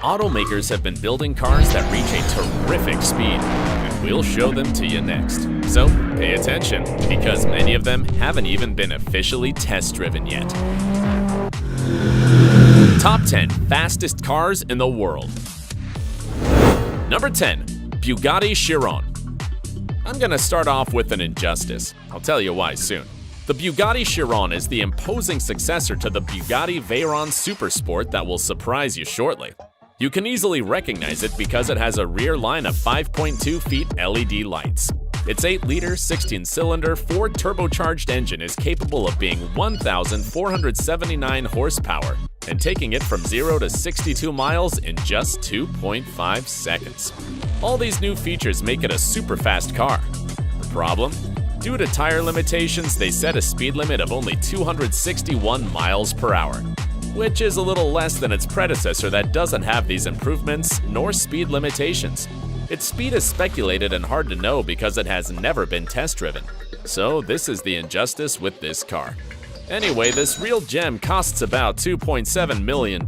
Automakers have been building cars that reach a terrific speed, and we'll show them to you next. So pay attention, because many of them haven't even been officially test-driven yet. Top 10 fastest cars in the world. Number 10. Bugatti Chiron. I'm gonna start off with an injustice. I'll tell you why soon. The Bugatti Chiron is the imposing successor to the Bugatti Veyron Supersport that will surprise you shortly. You can easily recognize it because it has a rear line of 5.2 feet LED lights. Its 8-liter, 16-cylinder, Ford turbocharged engine is capable of being 1,479 horsepower and taking it from 0 to 62 miles in just 2.5 seconds. All these new features make it a super fast car. The problem? Due to tire limitations, they set a speed limit of only 261 miles per hour, which is a little less than its predecessor that doesn't have these improvements nor speed limitations. Its speed is speculated and hard to know because it has never been test-driven. So this is the injustice with this car. Anyway, this real gem costs about $2.7 million.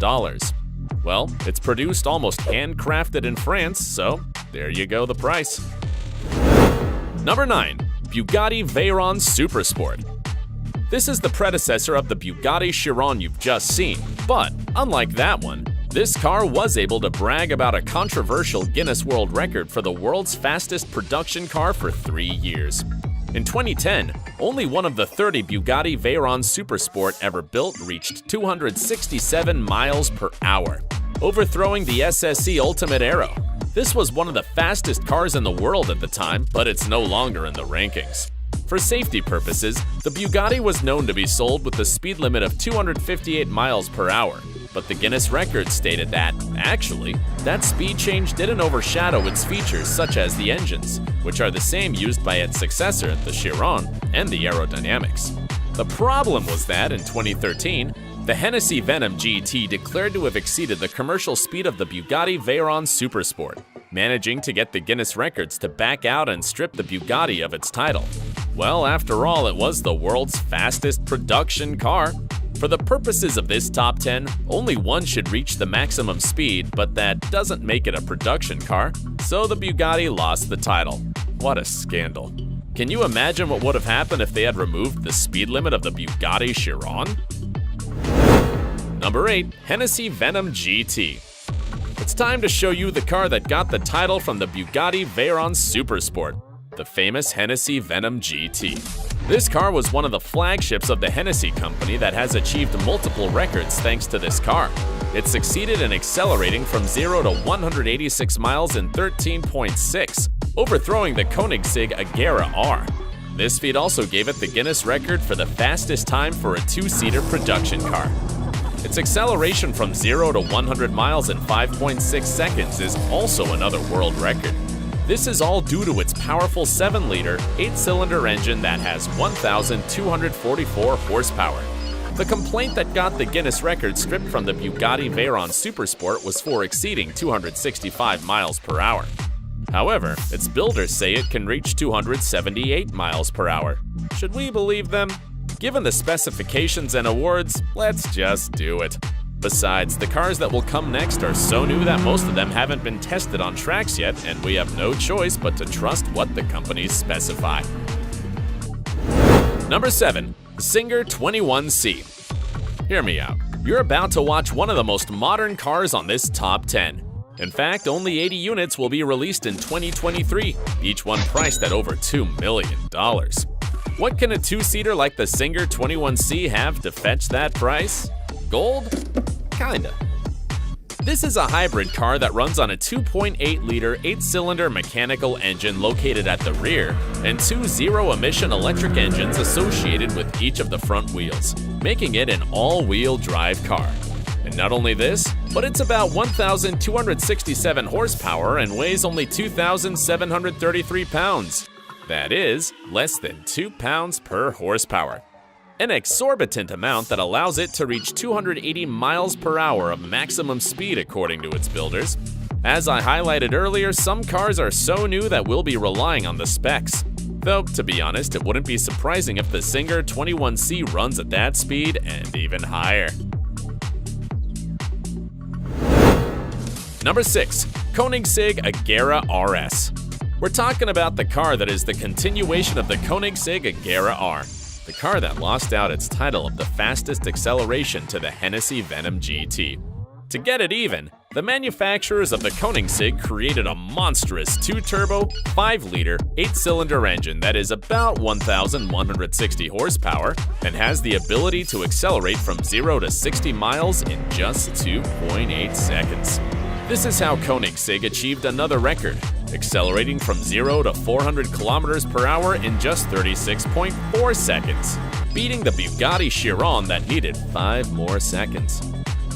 Well, it's produced almost handcrafted in France, so there you go, the price. Number 9. Bugatti Veyron Supersport. This is the predecessor of the Bugatti Chiron you've just seen, but unlike that one, this car was able to brag about a controversial Guinness World Record for the world's fastest production car for 3 years. In 2010, only one of the 30 Bugatti Veyron Supersport ever built reached 267 miles per hour, overthrowing the SSC Ultimate Aero. This was one of the fastest cars in the world at the time, but it's no longer in the rankings. For safety purposes, the Bugatti was known to be sold with a speed limit of 258 miles per hour, but the Guinness record stated that, actually, that speed change didn't overshadow its features such as the engines, which are the same used by its successor, the Chiron, and the aerodynamics. The problem was that, in 2013, the Hennessey Venom GT declared to have exceeded the commercial speed of the Bugatti Veyron Supersport, managing to get the Guinness records to back out and strip the Bugatti of its title. Well, after all, it was the world's fastest production car. For the purposes of this top 10, only one should reach the maximum speed, but that doesn't make it a production car, so the Bugatti lost the title. What a scandal. Can you imagine what would have happened if they had removed the speed limit of the Bugatti Chiron? Number 8. Hennessey Venom GT. It's time to show you the car that got the title from the Bugatti Veyron Supersport, the famous Hennessey Venom GT. This car was one of the flagships of the Hennessey company that has achieved multiple records thanks to this car. It succeeded in accelerating from 0 to 186 miles in 13.6, overthrowing the Koenigsegg Agera R. This feat also gave it the Guinness record for the fastest time for a 2-seater production car. Its acceleration from 0 to 100 miles in 5.6 seconds is also another world record. This is all due to its powerful 7-liter, 8-cylinder engine that has 1,244 horsepower. The complaint that got the Guinness record stripped from the Bugatti Veyron Supersport was for exceeding 265 miles per hour. However, its builders say it can reach 278 miles per hour. Should we believe them? Given the specifications and awards, let's just do it. Besides, the cars that will come next are so new that most of them haven't been tested on tracks yet, and we have no choice but to trust what the companies specify. Number 7. Czinger 21C. Hear me out. You're about to watch one of the most modern cars on this top 10. In fact, only 80 units will be released in 2023, each one priced at over $2 million. What can a 2-seater like the Czinger 21C have to fetch that price? Gold? Kinda. This is a hybrid car that runs on a 2.8-liter 8-cylinder mechanical engine located at the rear and 2 zero-emission electric engines associated with each of the front wheels, making it an all-wheel drive car. And not only this, but it's about 1,267 horsepower and weighs only 2,733 pounds. That is, less than 2 pounds per horsepower. An exorbitant amount that allows it to reach 280 miles per hour of maximum speed according to its builders. As I highlighted earlier, some cars are so new that we'll be relying on the specs. Though, to be honest, it wouldn't be surprising if the Czinger 21C runs at that speed and even higher. Number 6. Koenigsegg Agera RS. We're talking about the car that is the continuation of the Koenigsegg Agera R, the car that lost out its title of the fastest acceleration to the Hennessey Venom GT. To get it even, the manufacturers of the Koenigsegg created a monstrous 2-turbo, 5-liter, 8-cylinder engine that is about 1,160 horsepower and has the ability to accelerate from 0 to 60 miles in just 2.8 seconds. This is how Koenigsegg achieved another record, accelerating from 0 to 400 kilometers per hour in just 36.4 seconds, beating the Bugatti Chiron that needed 5 more seconds.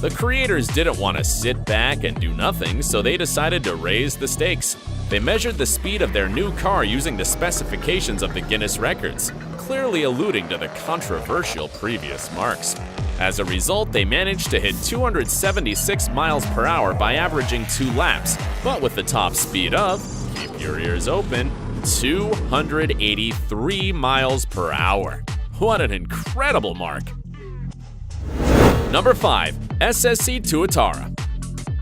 The creators didn't want to sit back and do nothing, so they decided to raise the stakes. They measured the speed of their new car using the specifications of the Guinness records, clearly alluding to the controversial previous marks. As a result, they managed to hit 276 miles per hour by averaging 2 laps, but with the top speed of, keep your ears open, 283 miles per hour. What an incredible mark! Number 5. SSC Tuatara.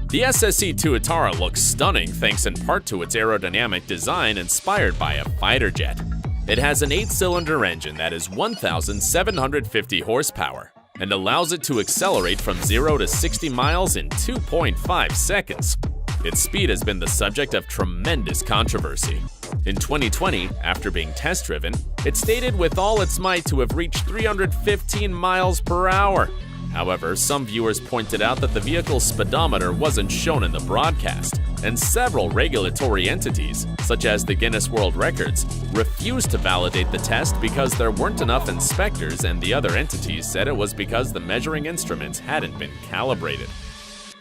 The SSC Tuatara looks stunning thanks in part to its aerodynamic design inspired by a fighter jet. It has an 8-cylinder engine that is 1,750 horsepower and allows it to accelerate from 0 to 60 miles in 2.5 seconds. Its speed has been the subject of tremendous controversy. In 2020, after being test-driven, it stated with all its might to have reached 315 miles per hour. However, some viewers pointed out that the vehicle's speedometer wasn't shown in the broadcast, and several regulatory entities, such as the Guinness World Records, refused to validate the test because there weren't enough inspectors, and the other entities said it was because the measuring instruments hadn't been calibrated.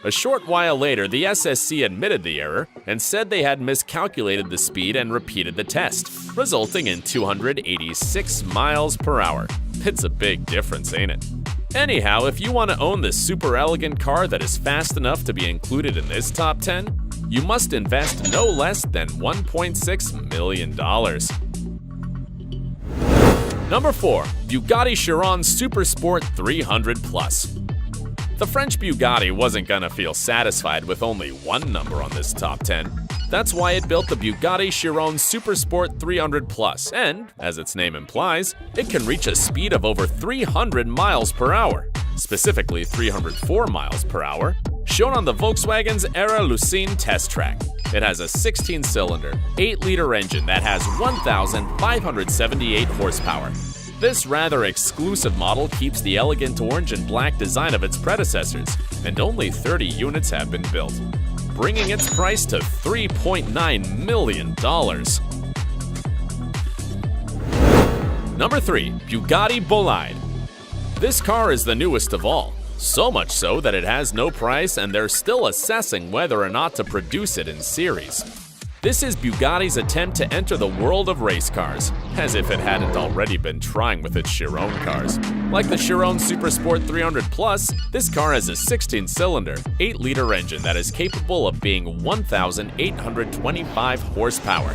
A short while later, the SSC admitted the error and said they had miscalculated the speed and repeated the test, resulting in 286 miles per hour. It's a big difference, ain't it? Anyhow, if you want to own this super elegant car that is fast enough to be included in this top 10, you must invest no less than $1.6 million. Number 4. Bugatti Chiron Supersport 300+. The French Bugatti wasn't gonna feel satisfied with only one number on this top 10. That's why it built the Bugatti Chiron Supersport 300+, and, as its name implies, it can reach a speed of over 300 miles per hour, specifically 304 miles per hour, shown on the Volkswagen's Era Lucene test track. It has a 16-cylinder, 8-liter engine that has 1,578 horsepower. This rather exclusive model keeps the elegant orange and black design of its predecessors, and only 30 units have been built, bringing its price to $3.9 million. Number 3. Bugatti Bolide. This car is the newest of all, so much so that it has no price and they're still assessing whether or not to produce it in series. This is Bugatti's attempt to enter the world of race cars, as if it hadn't already been trying with its Chiron cars. Like the Chiron Supersport 300+, this car has a 16-cylinder, 8-liter engine that is capable of being 1,825 horsepower.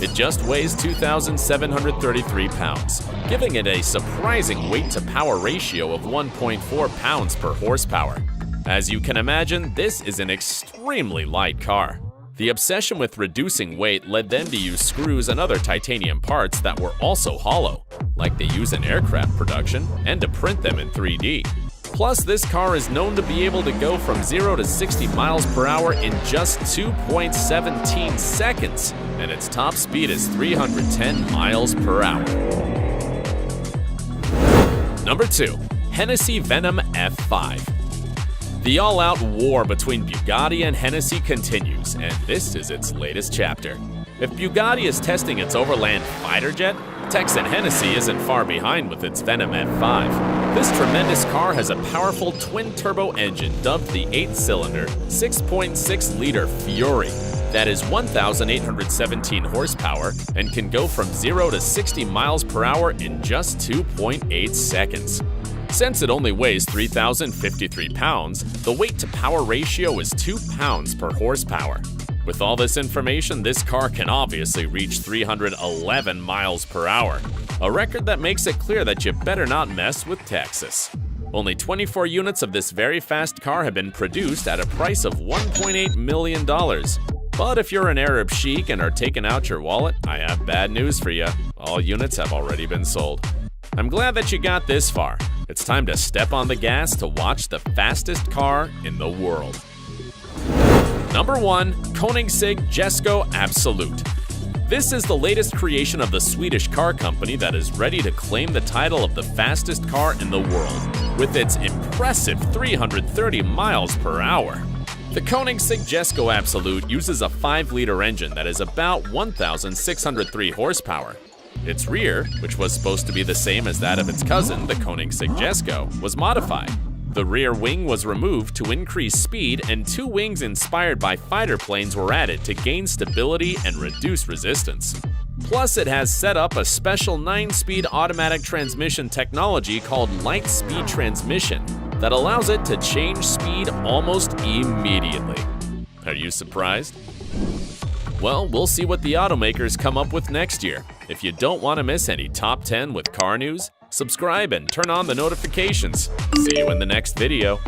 It just weighs 2,733 pounds, giving it a surprising weight-to-power ratio of 1.4 pounds per horsepower. As you can imagine, this is an extremely light car. The obsession with reducing weight led them to use screws and other titanium parts that were also hollow, like they use in aircraft production, and to print them in 3D. Plus, this car is known to be able to go from 0 to 60 miles per hour in just 2.17 seconds, and its top speed is 310 miles per hour. Number 2. Hennessey Venom F5. The all-out war between Bugatti and Hennessey continues, and this is its latest chapter. If Bugatti is testing its overland fighter jet, Texan Hennessey isn't far behind with its Venom F5. This tremendous car has a powerful twin-turbo engine dubbed the 8-cylinder, 6.6-liter Fury that is 1,817 horsepower and can go from 0 to 60 miles per hour in just 2.8 seconds. Since it only weighs 3,053 pounds, the weight-to-power ratio is 2 pounds per horsepower. With all this information, this car can obviously reach 311 miles per hour, a record that makes it clear that you better not mess with Texas. Only 24 units of this very fast car have been produced at a price of $1.8 million. But if you're an Arab sheik and are taking out your wallet, I have bad news for you. All units have already been sold. I'm glad that you got this far. It's time to step on the gas to watch the fastest car in the world. Number 1. Koenigsegg Jesko Absolut. This is the latest creation of the Swedish car company that is ready to claim the title of the fastest car in the world, with its impressive 330 miles per hour. The Koenigsegg Jesko Absolut uses a 5-liter engine that is about 1,603 horsepower. Its rear, which was supposed to be the same as that of its cousin, the Koenigsegg Jesko, was modified. The rear wing was removed to increase speed, and 2 wings inspired by fighter planes were added to gain stability and reduce resistance. Plus, it has set up a special 9-speed automatic transmission technology called light speed transmission that allows it to change speed almost immediately. Are you surprised? Well, we'll see what the automakers come up with next year. If you don't want to miss any top 10 with car news, subscribe and turn on the notifications. See you in the next video.